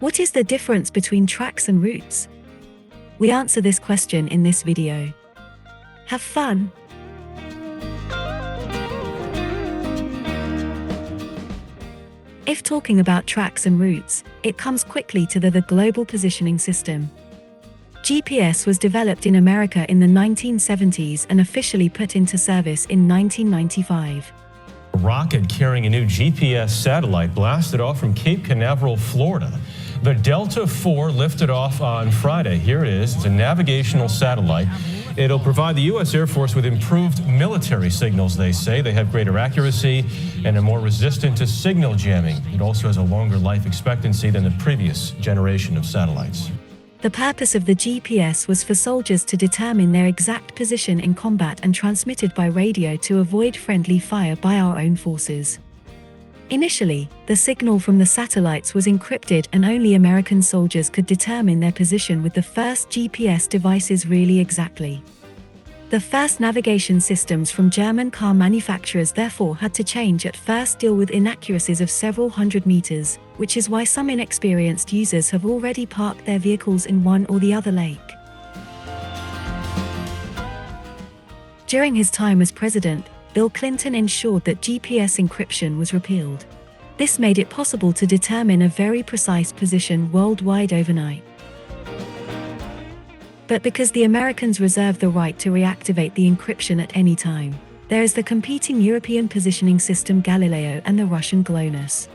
What is the difference between tracks and routes? We answer this question in this video. Have fun! If talking about tracks and routes, it comes quickly to the global positioning system. GPS was developed in America in the 1970s and officially put into service in 1995. A rocket carrying a new GPS satellite blasted off from Cape Canaveral, Florida. The Delta IV lifted off on Friday. Here it is. It's a navigational satellite. It'll provide the U.S. Air Force with improved military signals, they say. They have greater accuracy and are more resistant to signal jamming. It also has a longer life expectancy than the previous generation of satellites. The purpose of the GPS was for soldiers to determine their exact position in combat and transmitted by radio to avoid friendly fire by our own forces. Initially, the signal from the satellites was encrypted and only American soldiers could determine their position with the first GPS devices really exactly. The first navigation systems from German car manufacturers therefore had to change at first deal with inaccuracies of several hundred meters, which is why some inexperienced users have already parked their vehicles in one or the other lake. During his time as president, Bill Clinton ensured that GPS encryption was repealed. This made it possible to determine a very precise position worldwide overnight. But because the Americans reserve the right to reactivate the encryption at any time, there is the competing European positioning system Galileo and the Russian GLONASS.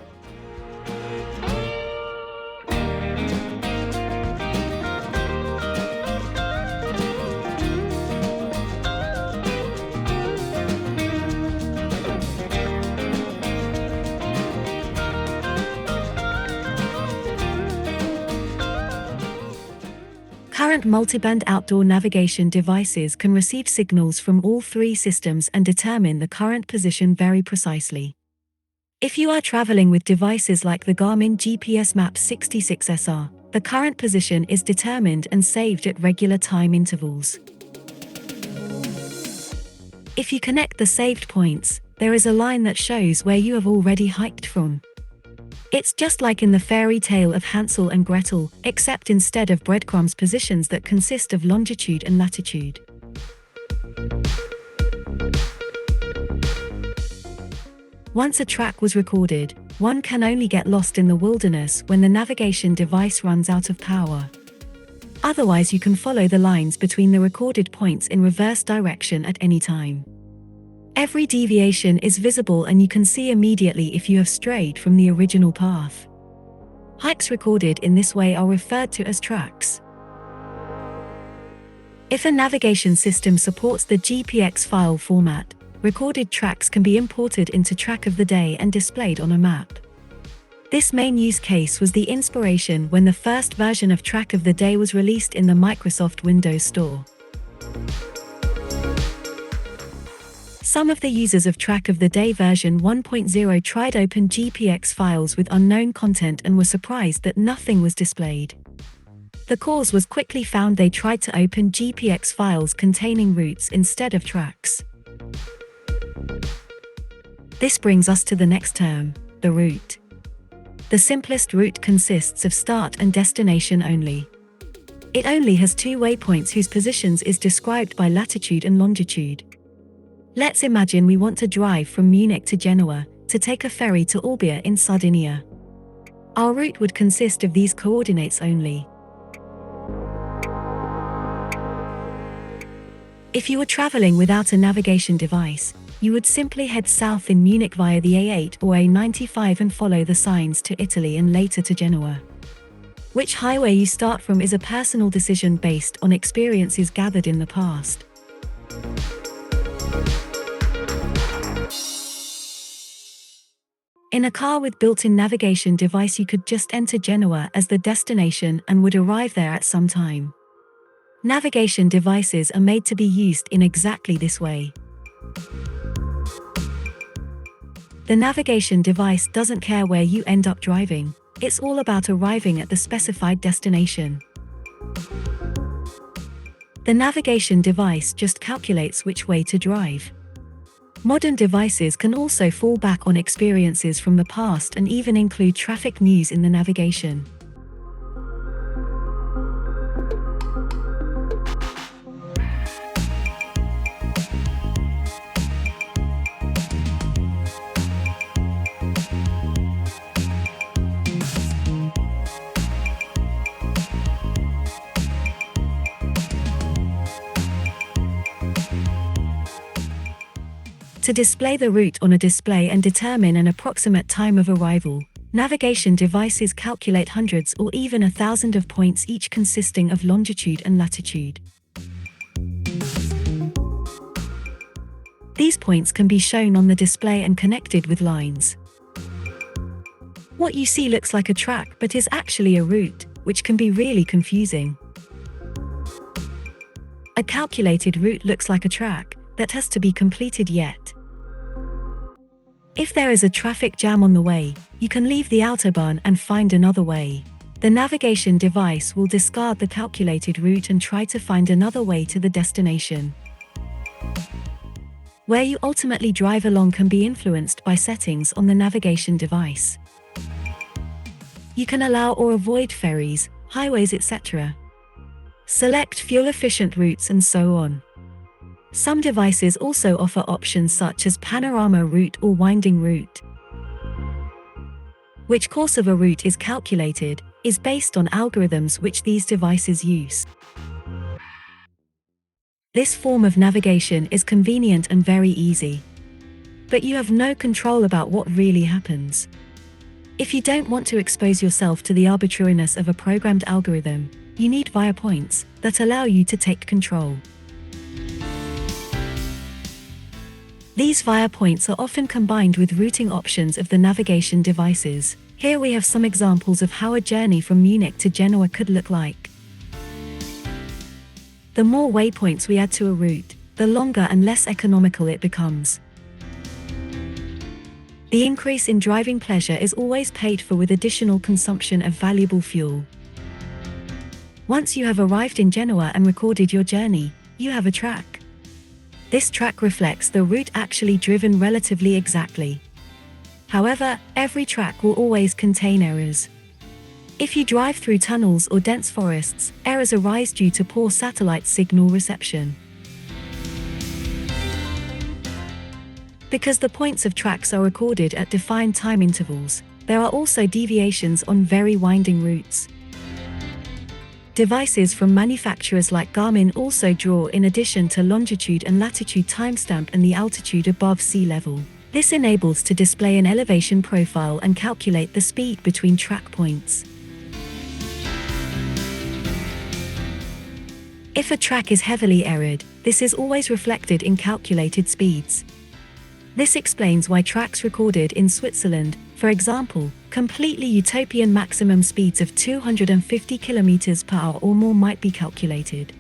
Current multiband outdoor navigation devices can receive signals from all three systems and determine the current position very precisely. If you are traveling with devices like the Garmin GPS Map 66SR, the current position is determined and saved at regular time intervals. If you connect the saved points, there is a line that shows where you have already hiked from. It's just like in the fairy tale of Hansel and Gretel, except instead of breadcrumbs positions that consist of longitude and latitude. Once a track was recorded, one can only get lost in the wilderness when the navigation device runs out of power. Otherwise, you can follow the lines between the recorded points in reverse direction at any time. Every deviation is visible and you can see immediately if you have strayed from the original path. Hikes recorded in this way are referred to as tracks. If a navigation system supports the GPX file format, recorded tracks can be imported into Track of the Day and displayed on a map. This main use case was the inspiration when the first version of Track of the Day was released in the Microsoft Windows Store. Some of the users of Track of the Day version 1.0 tried open GPX files with unknown content and were surprised that nothing was displayed. The cause was quickly found. They tried to open GPX files containing routes instead of tracks. This brings us to the next term, the route. The simplest route consists of start and destination only. It only has two waypoints whose positions is described by latitude and longitude. Let's imagine we want to drive from Munich to Genoa, to take a ferry to Olbia in Sardinia. Our route would consist of these coordinates only. If you were traveling without a navigation device, you would simply head south in Munich via the A8 or A95 and follow the signs to Italy and later to Genoa. Which highway you start from is a personal decision based on experiences gathered in the past. In a car with built-in navigation device, you could just enter Genoa as the destination and would arrive there at some time. Navigation devices are made to be used in exactly this way. The navigation device doesn't care where you end up driving, it's all about arriving at the specified destination. The navigation device just calculates which way to drive. Modern devices can also fall back on experiences from the past and even include traffic news in the navigation. To display the route on a display and determine an approximate time of arrival, navigation devices calculate hundreds or even 1,000 of points, each consisting of longitude and latitude. These points can be shown on the display and connected with lines. What you see looks like a track but is actually a route, which can be really confusing. A calculated route looks like a track that has to be completed yet. If there is a traffic jam on the way, you can leave the autobahn and find another way. The navigation device will discard the calculated route and try to find another way to the destination. Where you ultimately drive along can be influenced by settings on the navigation device. You can allow or avoid ferries, highways, etc. Select fuel-efficient routes and so on. Some devices also offer options such as panorama route or winding route. Which course of a route is calculated is based on algorithms which these devices use. This form of navigation is convenient and very easy. But you have no control about what really happens. If you don't want to expose yourself to the arbitrariness of a programmed algorithm, you need via points that allow you to take control. These via points are often combined with routing options of the navigation devices. Here we have some examples of how a journey from Munich to Genoa could look like. The more waypoints we add to a route, the longer and less economical it becomes. The increase in driving pleasure is always paid for with additional consumption of valuable fuel. Once you have arrived in Genoa and recorded your journey, you have a track. This track reflects the route actually driven relatively exactly. However, every track will always contain errors. If you drive through tunnels or dense forests, errors arise due to poor satellite signal reception. Because the points of tracks are recorded at defined time intervals, there are also deviations on very winding routes. Devices from manufacturers like Garmin also draw in addition to longitude and latitude timestamp and the altitude above sea level. This enables to display an elevation profile and calculate the speed between track points. If a track is heavily errored, this is always reflected in calculated speeds. This explains why tracks recorded in Switzerland, for example, completely utopian maximum speeds of 250 km per hour or more might be calculated.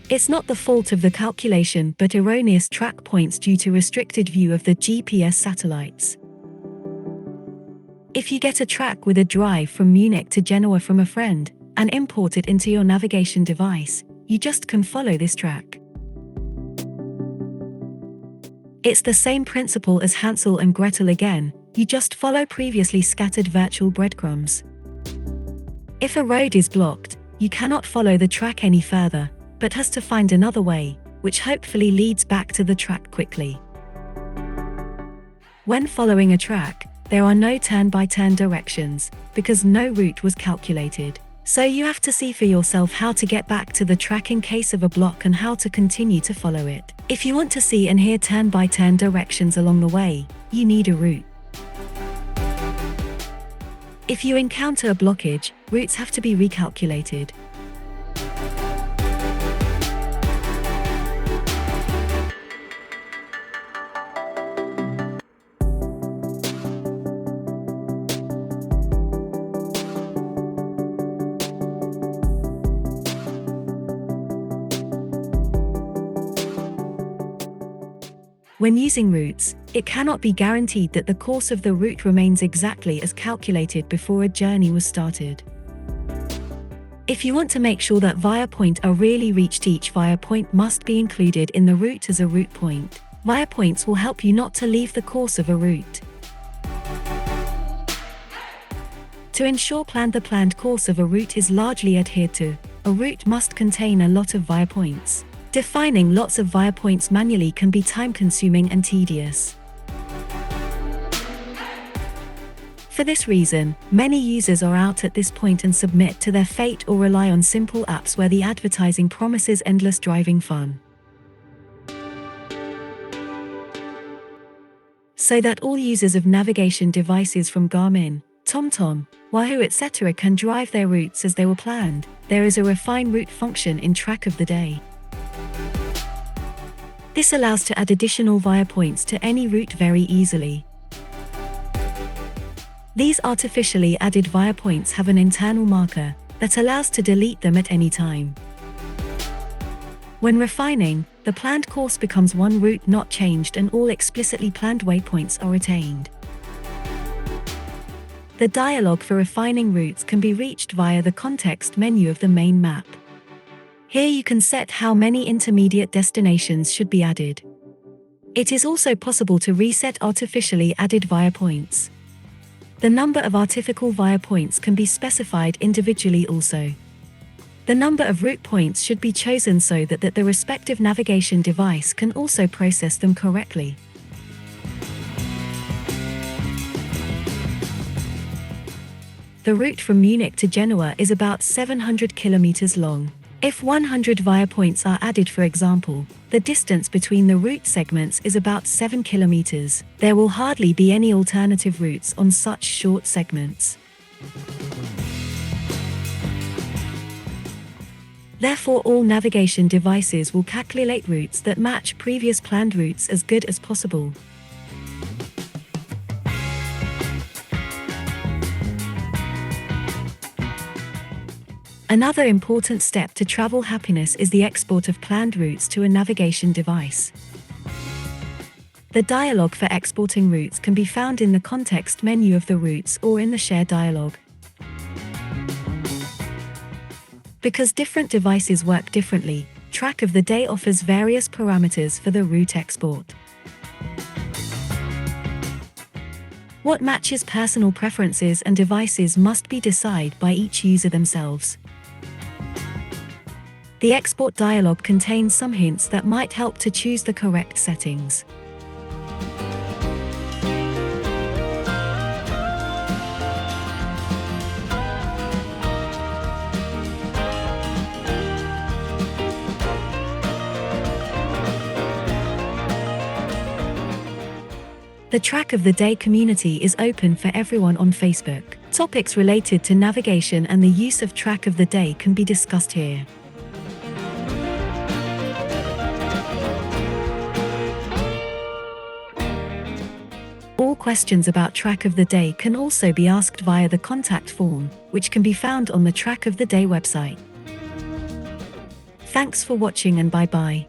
It's not the fault of the calculation but erroneous track points due to restricted view of the GPS satellites. If you get a track with a drive from Munich to Genoa from a friend, and import it into your navigation device, you just can follow this track. It's the same principle as Hansel and Gretel again, you just follow previously scattered virtual breadcrumbs. If a road is blocked, you cannot follow the track any further, but has to find another way, which hopefully leads back to the track quickly. When following a track, there are no turn-by-turn directions, because no route was calculated. So you have to see for yourself how to get back to the track in case of a block and how to continue to follow it. If you want to see and hear turn-by-turn directions along the way, you need a route. If you encounter a blockage, routes have to be recalculated. When using routes, it cannot be guaranteed that the course of the route remains exactly as calculated before a journey was started. If you want to make sure that via point are really reached, each via point must be included in the route as a route point. Via points will help you not to leave the course of a route. To ensure the planned course of a route is largely adhered to, a route must contain a lot of via points. Defining lots of via points manually can be time-consuming and tedious. For this reason, many users are out at this point and submit to their fate or rely on simple apps where the advertising promises endless driving fun. so that all users of navigation devices from Garmin, TomTom, Wahoo etc. can drive their routes as they were planned. There is a refine route function in Track of the Day. This allows to add additional via points to any route very easily. These artificially added via points have an internal marker that allows to delete them at any time. When refining, the planned course becomes one route not changed and all explicitly planned waypoints are retained. The dialog for refining routes can be reached via the context menu of the main map. Here you can set how many intermediate destinations should be added. It is also possible to reset artificially added via points. The number of artificial via points can be specified individually also. The number of route points should be chosen so that the respective navigation device can also process them correctly. The route from Munich to Genoa is about 700 kilometers long. If 100 via points are added, for example, the distance between the route segments is about 7 kilometers. There will hardly be any alternative routes on such short segments. Therefore, all navigation devices will calculate routes that match previous planned routes as good as possible. Another important step to travel happiness is the export of planned routes to a navigation device. The dialog for exporting routes can be found in the context menu of the routes or in the share dialog. Because different devices work differently, Track of the Day offers various parameters for the route export. What matches personal preferences and devices must be decided by each user themselves. The export dialog contains some hints that might help to choose the correct settings. The Track of the Day community is open for everyone on Facebook. Topics related to navigation and the use of Track of the Day can be discussed here. All questions about Track of the Day can also be asked via the contact form, which can be found on the Track of the Day website. Thanks for watching and bye-bye.